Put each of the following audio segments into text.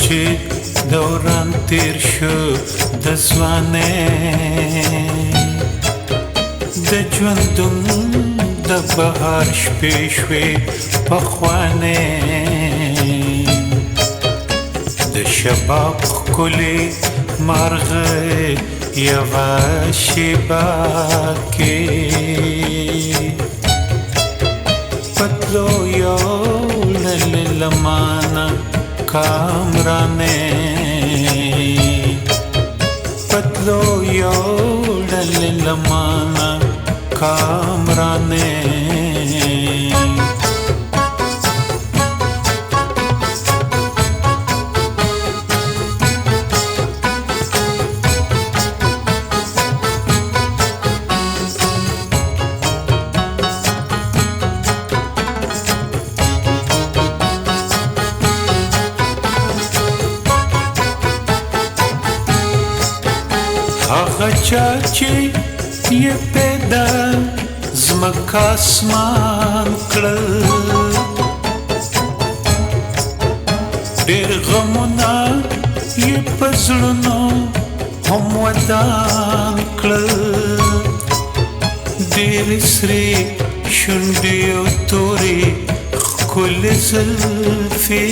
چې دوران تیر شو د ځوانۍ د ژوندون د بهار شپې شوې پخوانۍ د شباب ښکلې مرغۍ یوه شېبه کې پتلو یوړل له مانه کامرانې پتلو یوړل له مانه کامرانې هغه چا چې یې پیدا ځمکه اسمان کړل ډېر غمونه یې په زړونو هم ودان کړل ډېرې سرې شونډې او تورې ښکلې زلفې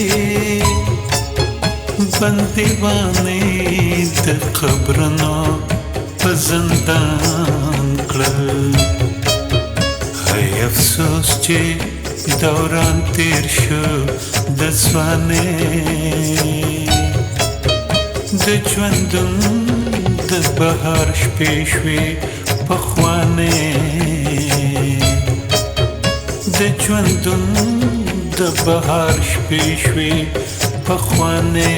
بندیوانې د قبرونو په زندان کړل هی افسوس چې دوران تیر شو د ځوانۍ د ژوندون د بهار شپې شوې پخوانۍ د ژوندون د بهار شپې شوې پخوانۍ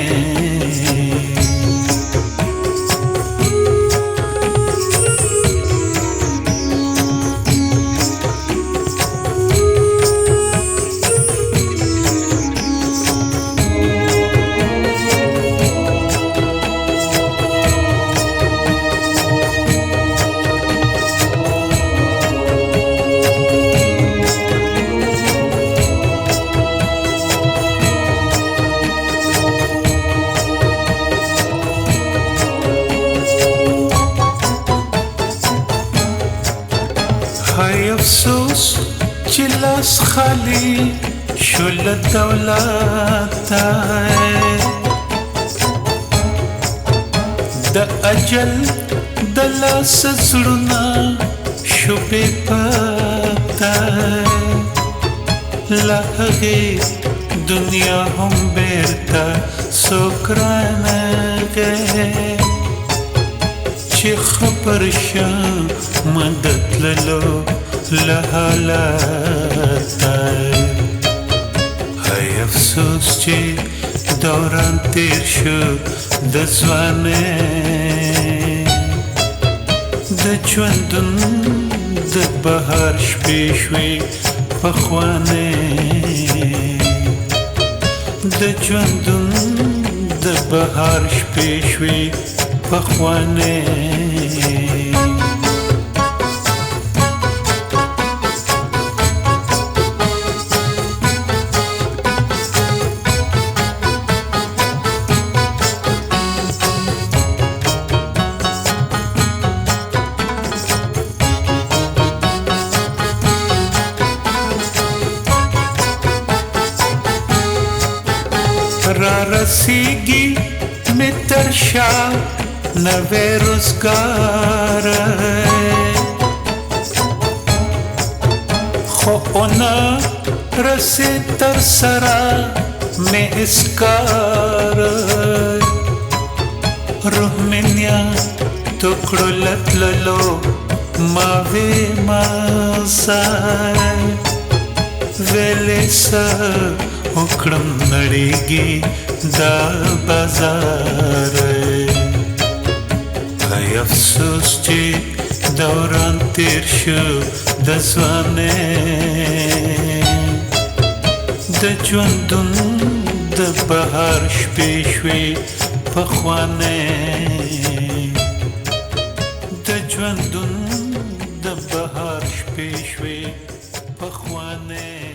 هی افسوس چې لاس خالی شو له دولته د اجل د لاسه زړونه شو بې پته له هغې دنیا هم بېرته څوک رانغی چې خبر شم مدد تللو له حالته هی افسوس چې دوران تیر شو د ځوانۍ د ژوندون د بهار شپې شوې پخوانۍ د ژوندون د بهار شپې شوې پخوانۍ را رسیږي مې تر شا نوی روزګار خو ونه رسید تر سره مې اسکار روح مې نیا تو کړو له تللو ما ویما ځای ویلې څه وکړم نړېږي دا بازار هی افسوس چې دوران تیر شو د ځوانۍ د ژوندون د بهار شپې شوې پخوانۍ د ژوندون د بهار شپې شوې پخوانۍ